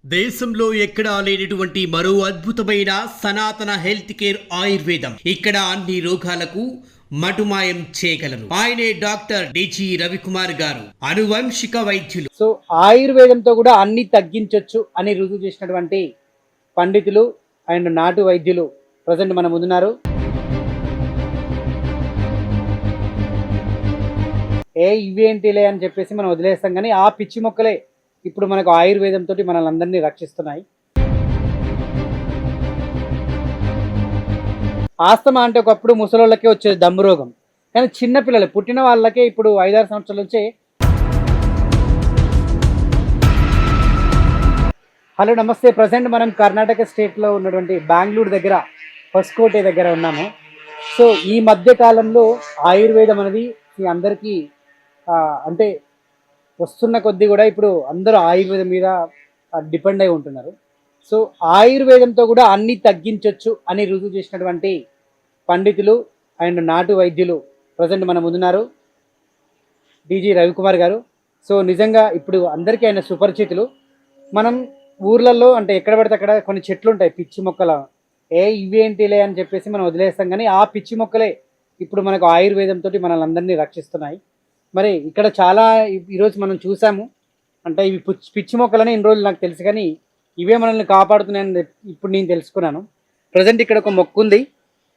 దేశంలో ఎక్కడా లేనటువంటి మరో అద్భుతమైన సనాతన హెల్త్ కేర్ ఆయుర్వేదం. ఇక్కడ అన్ని రోగాలకు మటుమాయం చేయగలరు. ఆయనే డాక్టర్ డిజి రవికుమార్ గారు, అనువంశిక వైద్యులు. సో ఆయుర్వేదంతో కూడా అన్ని తగ్గించవచ్చు అని రుజువు చేసినటువంటి పండితులు అండ్ నాటు వైద్యులు ప్రజెంట్ మన ముందున్నారు. ఇవేంటిలే అని చెప్పేసి మనం వదిలేస్తాం, కానీ ఆ పిచ్చి మొక్కలే ఇప్పుడు మనకు ఆయుర్వేదంతో మనల్ని అందరినీ రక్షిస్తున్నాయి. ఆస్తమా అంటే ఒకప్పుడు ముసలోళ్ళకే వచ్చేది దమ్ము రోగం, కానీ చిన్నపిల్లలు పుట్టిన వాళ్ళకే ఇప్పుడు 5-6 సంవత్సరాల నుంచే. హలో నమస్తే. ప్రజెంట్ మనం కర్ణాటక స్టేట్లో ఉన్నటువంటి బెంగళూరు దగ్గర హొస్కోటే దగ్గర ఉన్నాము. సో ఈ మధ్య కాలంలో ఆయుర్వేదం అనేది మీ అందరికీ అంటే వస్తున్న కొద్దీ కూడా ఇప్పుడు అందరూ ఆయుర్వేదం మీద డిపెండ్ అయి ఉంటున్నారు. సో ఆయుర్వేదంతో కూడా అన్ని తగ్గించవచ్చు అని రుజువు చేసినటువంటి పండితులు అండ్ నాటు వైద్యులు ప్రజెంట్ మన ముందున్నారు. డిజి రవికుమార్ గారు. సో నిజంగా ఇప్పుడు అందరికీ ఆయన సుపరిచితులు. మనం ఊర్లలో అంటే ఎక్కడ పడితే అక్కడ కొన్ని చెట్లు ఉంటాయి పిచ్చి మొక్కల, ఇవేంటిలే అని చెప్పేసి మనం వదిలేస్తాం, కానీ ఆ పిచ్చి మొక్కలే ఇప్పుడు మనకు ఆయుర్వేదంతో మనల్ని అందరినీ రక్షిస్తున్నాయి. మరి ఇక్కడ చాలా ఈరోజు మనం చూసాము, అంటే ఇవి పిచ్చి మొక్కలని ఇన్ని రోజులు నాకు తెలుసు, కానీ ఇవే మనల్ని కాపాడుతున్నాయని ఇప్పుడు నేను తెలుసుకున్నాను. ప్రజెంట్ ఇక్కడ ఒక మొక్క ఉంది.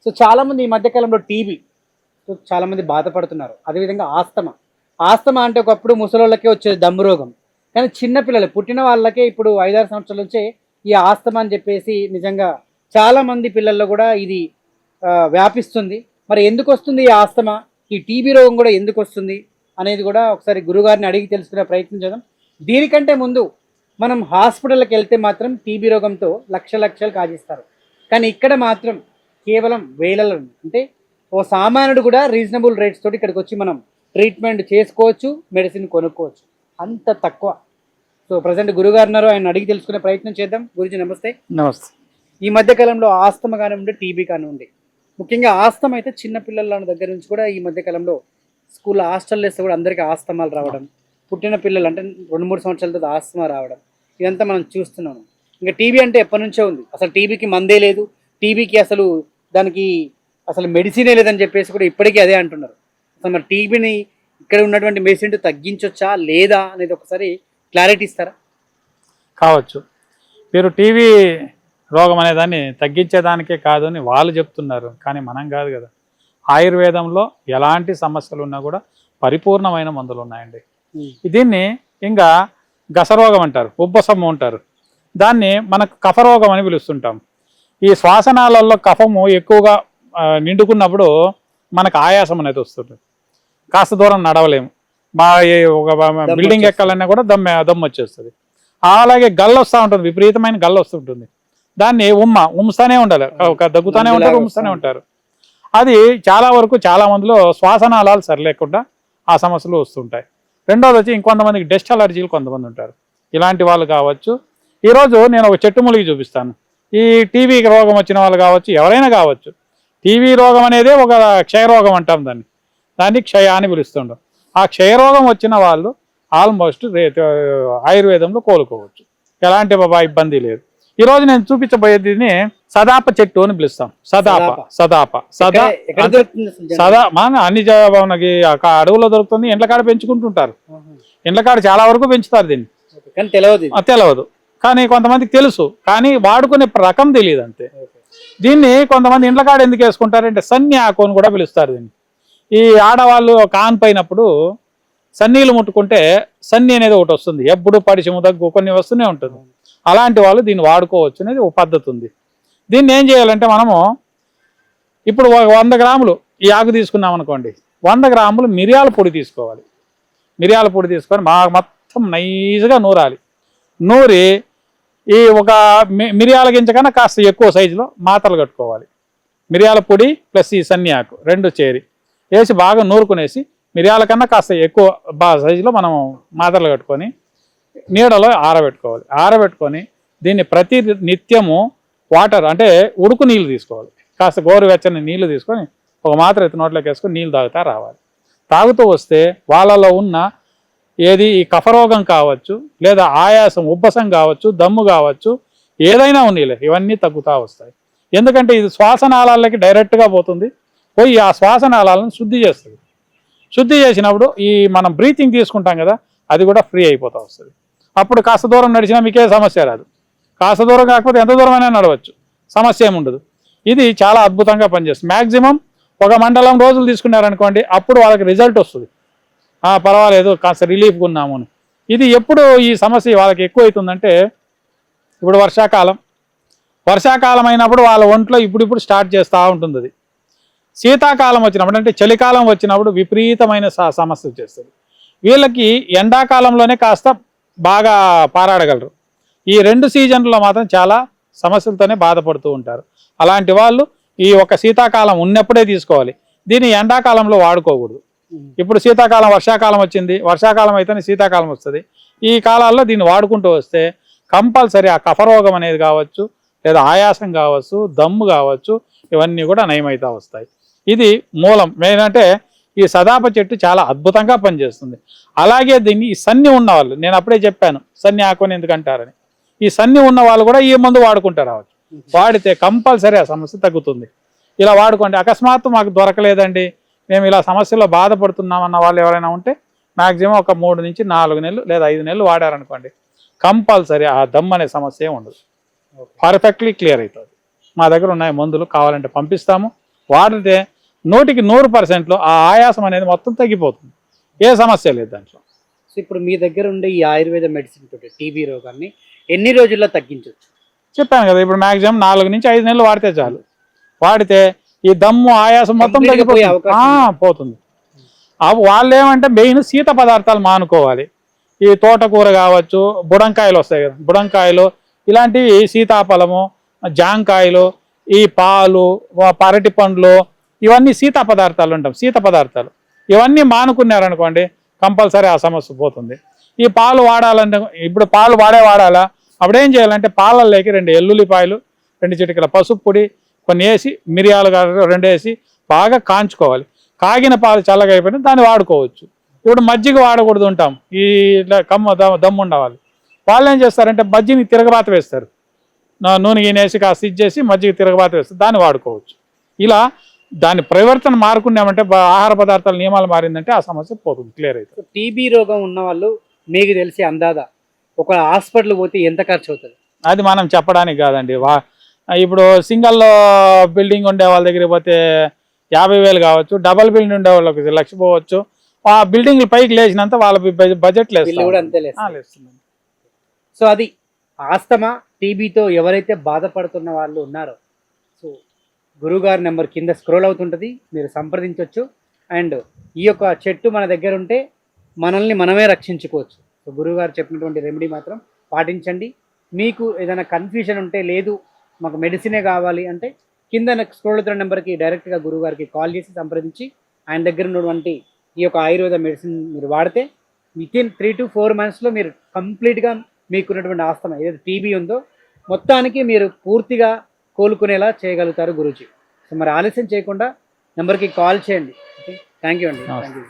సో చాలామంది ఈ మధ్యకాలంలో టీబీ, సో చాలామంది బాధపడుతున్నారు. అదేవిధంగా ఆస్తమా అంటే ఒకప్పుడు ముసలోళ్ళకే వచ్చేది దమ్ము రోగం, కానీ చిన్నపిల్లలు పుట్టిన వాళ్ళకే ఇప్పుడు 5-6 సంవత్సరాల నుంచే ఈ ఆస్తమా అని చెప్పేసి నిజంగా చాలామంది పిల్లల్లో కూడా ఇది వ్యాపిస్తుంది. మరి ఎందుకు వస్తుంది ఈ ఆస్తమా, ఈ టీబీ రోగం కూడా ఎందుకు వస్తుంది అనేది కూడా ఒకసారి గురుగారిని అడిగి తెలుసుకునే ప్రయత్నం చేద్దాం. దీనికంటే ముందు మనం హాస్పిటల్కి వెళ్తే మాత్రం టీబీ రోగంతో లక్షలు కాజిస్తారు, కానీ ఇక్కడ మాత్రం కేవలం వేలలో, అంటే ఓ సామాన్యుడు కూడా రీజనబుల్ రేట్స్ తోటి ఇక్కడికి వచ్చి మనం ట్రీట్మెంట్ చేసుకోవచ్చు, మెడిసిన్ కొనుక్కోవచ్చు, అంత తక్కువ. సో ప్రజెంట్ గురుగారు ఉన్నారు, ఆయన అడిగి తెలుసుకునే ప్రయత్నం చేద్దాం. గురుజీ నమస్తే. నమస్తే. ఈ మధ్యకాలంలో ఆస్తమా కానివ్వండి, టీబీ కానివ్వండి, ముఖ్యంగా ఆస్తమా అయితే చిన్నపిల్లల దగ్గర నుంచి కూడా ఈ మధ్యకాలంలో స్కూల్లో హాస్టల్ వేస్తే కూడా అందరికీ ఆస్తమాలు రావడం, పుట్టిన పిల్లలు అంటే 2-3 సంవత్సరాలతో ఆస్తమా రావడం, ఇదంతా మనం చూస్తున్నాము. ఇంకా టీబీ అంటే ఎప్పటి నుంచో ఉంది, అసలు టీబీకి మందే లేదు, టీబీకి దానికి అసలు మెడిసినే లేదని చెప్పేసి కూడా ఇప్పటికీ అదే అంటున్నారు. అసలు మరి టీబీని ఇక్కడ ఉన్నటువంటి మెడిసిన్ తగ్గించవచ్చా లేదా అనేది ఒకసారి క్లారిటీ ఇస్తారా? కావచ్చు. మీరు టీబీ రోగం అనేదాన్ని తగ్గించేదానికే కాదు అని వాళ్ళు చెప్తున్నారు, కానీ మనం కాదు కదా. ఆయుర్వేదంలో ఎలాంటి సమస్యలు ఉన్నా కూడా పరిపూర్ణమైన మందులు ఉన్నాయండి. దీన్ని ఇంకా గసరోగం అంటారు, ఉబ్బసము అంటారు, దాన్ని మనకు కఫరోగం అని పిలుస్తుంటాం. ఈ శ్వాసనాళాల్లో కఫము ఎక్కువగా నిండుకున్నప్పుడు మనకు ఆయాసం అనేది వస్తుంది, కాస్త దూరం నడవలేము, ఒక బిల్డింగ్ ఎక్కాలన్నా కూడా దమ్ము వచ్చేస్తుంది. అలాగే గల్లు వస్తూ ఉంటుంది, విపరీతమైన గల్లు వస్తుంటుంది, దాన్ని ఉమ్ముస్తూనే ఉండాలి, దగ్గుతూనే ఉంటారు, ఉమ్ముస్తూనే ఉంటారు. అది చాలా వరకు చాలా మందిలో శ్వాసనాళాలు సరిలేకుండా ఆ సమస్యలు వస్తుంటాయి. రెండోది వచ్చి ఇంకొంతమందికి డస్ట్ అలర్జీలు కొంతమంది ఉంటారు, ఇలాంటి వాళ్ళు కావచ్చు. ఈరోజు నేను ఒక చెట్టు మూలికి చూపిస్తాను. ఈ టీబీ రోగం వచ్చిన వాళ్ళు కావచ్చు, ఎవరైనా కావచ్చు. టీబీ రోగం అనేది ఒక క్షయరోగం అంటాం, దాన్ని క్షయ అని పిలుస్తుంటాం. ఆ క్షయరోగం వచ్చిన వాళ్ళు ఆల్మోస్ట్ ఆయుర్వేదంలో కోలుకోవచ్చు, ఎలాంటి ఇబ్బంది లేదు. ఈరోజు నేను చూపించబోయేది సదాప చెట్టు అని పిలుస్తాం. మన అన్ని మనకి అడవుల్లో దొరుకుతుంది, ఇండ్లకాడ పెంచుకుంటుంటారు, ఇండ్లకాడ చాలా వరకు పెంచుతారు దీన్ని, తెలియదు. కానీ కొంతమందికి తెలుసు, కానీ వాడుకునే రకం తెలియదు అంతే. దీన్ని కొంతమంది ఇండ్లకాడ ఎందుకు వేసుకుంటారంటే సన్ని ఆకు అని కూడా పిలుస్తారు దీన్ని. ఈ ఆడవాళ్ళు కాన్పైనప్పుడు సన్నీలు ముట్టుకుంటే సన్ని అనేది ఒకటి వస్తుంది, ఎప్పుడు పడిచము దగ్గు కొన్ని వస్తూనే ఉంటుంది. అలాంటి వాళ్ళు దీన్ని వాడుకోవచ్చు అనేది ఒక పద్ధతి ఉంది. దీన్ని ఏం చేయాలంటే మనము ఇప్పుడు 100 గ్రాములు ఈ ఆకు తీసుకున్నాం అనుకోండి, 100 గ్రాములు మిరియాల పొడి తీసుకోవాలి. మిరియాల పొడి తీసుకొని బాగా మొత్తం నైజ్గా నూరాలి. నూరి ఈ ఒక మిరియాల గింజ కన్నా కాస్త ఎక్కువ సైజులో మాత్రలు కట్టుకోవాలి. మిరియాల పొడి ప్లస్ ఈ సన్ని ఆకు రెండు చేరి వేసి బాగా నూరుకునేసి మిరియాల కన్నా కాస్త ఎక్కువ బాగా సైజులో మనం మాత్రలు కట్టుకొని నీడలో ఆరబెట్టుకోవాలి. ఆరబెట్టుకొని దీన్ని ప్రతి నిత్యము వాటర్ అంటే ఉడుకు నీళ్ళు తీసుకోవాలి, కాస్త గోరువెచ్చని నీళ్లు తీసుకొని ఒక మాత్ర ఎత్తి నోట్లోకి వేసుకొని నీళ్ళు తాగుతూ రావాలి. తాగుతూ వస్తే వాళ్ళలో ఉన్న ఏది ఈ కఫరోగం కావచ్చు, లేదా ఆయాసం ఉబ్బసం కావచ్చు, దమ్ము కావచ్చు, ఏదైనా ఉన్నీలే ఇవన్నీ తగ్గుతూ వస్తాయి. ఎందుకంటే ఇది శ్వాసనాళాలకి డైరెక్ట్గా పోతుంది, పోయి ఆ శ్వాసనాళాలను శుద్ధి చేస్తుంది. శుద్ధి చేసినప్పుడు ఈ మనం బ్రీతింగ్ తీసుకుంటాం కదా, అది కూడా ఫ్రీ అయిపోతూ వస్తుంది. అప్పుడు కాస్త దూరం నడిచినా మీకే సమస్య రాదు. కాస్త దూరం కాకపోతే ఎంత దూరమైనా నడవచ్చు, సమస్య ఏముండదు. ఇది చాలా అద్భుతంగా పనిచేస్తుంది. మ్యాక్సిమం ఒక మండలం రోజులు తీసుకున్నారనుకోండి, అప్పుడు వాళ్ళకి రిజల్ట్ వస్తుంది. పర్వాలేదు కాస్త రిలీఫ్గా ఉన్నాము అని. ఇది ఎప్పుడు ఈ సమస్య వాళ్ళకి ఎక్కువ అవుతుందంటే, ఇప్పుడు వర్షాకాలం అయినప్పుడు వాళ్ళ ఒంట్లో ఇప్పుడు స్టార్ట్ చేస్తూ ఉంటుంది. అది శీతాకాలం వచ్చినప్పుడు అంటే చలికాలం వచ్చినప్పుడు విపరీతమైన సమస్య వచ్చేస్తుంది. వీళ్ళకి ఎండాకాలంలోనే కాస్త బాగా పారాడగలరు. ఈ 2 సీజన్లలో మాత్రం చాలా సమస్యలతోనే బాధపడుతూ ఉంటారు. అలాంటి వాళ్ళు ఈ ఒక శీతాకాలం ఉన్నప్పుడే తీసుకోవాలి. దీన్ని ఎండాకాలంలో వాడుకోకూడదు. ఇప్పుడు శీతాకాలం వర్షాకాలం వచ్చింది, వర్షాకాలం అయితేనే శీతాకాలం వస్తుంది. ఈ కాలాల్లో దీన్ని వాడుకుంటూ వస్తే కంపల్సరీ ఆ కఫరోగం అనేది కావచ్చు, లేదా ఆయాసం కావచ్చు, దమ్ము కావచ్చు, ఇవన్నీ కూడా నయమవుతూ వస్తాయి. ఇది మూలం. ఏంటంటే ఈ సదాప చెట్టు చాలా అద్భుతంగా పనిచేస్తుంది. అలాగే దీన్ని ఈ సన్ని ఉన్నవాళ్ళు, నేను అప్పుడే చెప్పాను సన్ని ఆకుని ఎందుకంటారని, ఈ సన్ని ఉన్న వాళ్ళు కూడా ఈ మందు వాడుకుంటారు. రావచ్చు, వాడితే కంపల్సరీ ఆ సమస్య తగ్గుతుంది. ఇలా వాడుకోండి. అకస్మాత్తు మాకు దొరకలేదండి, మేము ఇలా సమస్యలో బాధపడుతున్నామన్న వాళ్ళు ఎవరైనా ఉంటే మ్యాక్సిమం ఒక 3 నుంచి 4 నెలలు లేదా 5 నెలలు వాడారనుకోండి, కంపల్సరీ ఆ దమ్ అనే సమస్య ఉండదు, పర్ఫెక్ట్లీ క్లియర్ అవుతుంది. మా దగ్గర ఉన్నాయి మందులు, కావాలంటే పంపిస్తాము. వాడితే 100కి 100% ఆ ఆయాసం అనేది మొత్తం తగ్గిపోతుంది. ఏ సమస్య లేదు దాంట్లో. సో ఇప్పుడు మీ దగ్గర ఉండే ఈ ఆయుర్వేద మెడిసిన్ తోటి టీబీ రోగాన్ని ఎన్ని రోజుల్లో తగ్గించవచ్చు? చెప్పాను కదా, ఇప్పుడు మ్యాక్సిమం 4 నుంచి 5 నెలలు వాడితే చాలు. వాడితే ఈ దమ్ము ఆయాసం మొత్తం పోతుంది. వాళ్ళు ఏమంటే మెయిన్ శీత పదార్థాలు మానుకోవాలి. ఈ తోటకూర కావచ్చు, బుడంకాయలు వస్తాయి కదా, బుడంకాయలు ఇలాంటివి, సీతాఫలము, జాంకాయలు, ఈ పాలు, పరటి పండ్లు, ఇవన్నీ శీత పదార్థాలు ఉంటాం. శీత పదార్థాలు ఇవన్నీ మానుకున్నారనుకోండి, కంపల్సరీ ఆ సమస్య పోతుంది. ఈ పాలు వాడాలంటే, ఇప్పుడు పాలు వాడాలా, అప్పుడేం చేయాలంటే పాలల్లోకి 2 ఎల్లుల్లిపాయలు, 2 చిటికల పసుపు పొడి, కొన్ని వేసి, మిరియాలు 2 వేసి బాగా కాంచుకోవాలి. కాగిన పాలు చల్లగా అయిపోయినా దాన్ని వాడుకోవచ్చు. ఇప్పుడు మజ్జిగ వాడకూడదు ఉంటాం, ఈ దమ్ము ఉండవాలి. వాళ్ళు ఏం చేస్తారంటే మజ్జిని తిరగబాత వేస్తారు, నూనె వేసి కాస్త ఇచ్చేసి మజ్జిగ తిరగబాత వేస్తారు, దాన్ని వాడుకోవచ్చు. ఇలా దాని పరివర్తన మారుకున్నామంటే, ఆహార పదార్థాల నియమాలు మారిందంటే ఆ సమస్య పోతుంది, క్లియర్ అవుతుంది. టీబీ రోగం ఉన్న వాళ్ళు మీకు తెలిసి అందాదా ఒక హాస్పిటల్ పోతే ఎంత ఖర్చు అవుతుంది? అది మనం చెప్పడానికి కాదండి. ఇప్పుడు సింగిల్ బిల్డింగ్ ఉండే వాళ్ళ దగ్గర పోతే 50,000 కావచ్చు, డబల్ బిల్డింగ్ ఉండే వాళ్ళకి 1,00,000 పోవచ్చు. ఆ బిల్డింగ్ పైకి లేచినంత వాళ్ళ బడ్జెట్ లేస్తుంది. సో అది ఆస్తమా టీబీతో ఎవరైతే బాధపడుతున్న వాళ్ళు ఉన్నారో, సో గురువుగారి నెంబర్ కింద స్క్రోల్ అవుతుంటుంది, మీరు సంప్రదించవచ్చు. అండ్ ఈ యొక్క చెట్టు మన దగ్గర ఉంటే మనల్ని మనమే రక్షించుకోవచ్చు. సో గురువుగారు చెప్పినటువంటి రెమెడీ మాత్రం పాటించండి. మీకు ఏదైనా కన్ఫ్యూజన్ ఉంటే, లేదు మాకు మెడిసినే కావాలి అంటే, కింద స్క్రోల్ అవుతున్న నెంబర్కి డైరెక్ట్గా గురువుగారికి కాల్ చేసి సంప్రదించి ఆయన దగ్గర ఉన్నటువంటి ఈ యొక్క ఆయుర్వేద మెడిసిన్ మీరు వాడితే వితిన్ 3 to 4 monthsలో మీరు కంప్లీట్గా మీకున్నటువంటి ఆస్తమా ఏదైతే టీబీ ఉందో మొత్తానికి మీరు పూర్తిగా కోలుకునేలా చేయగలుగుతారు గురూజీ. సో మరి ఆలస్యం చేయకుండా నెంబర్కి కాల్ చేయండి. ఓకే, థ్యాంక్ యూ అండి. Thank you.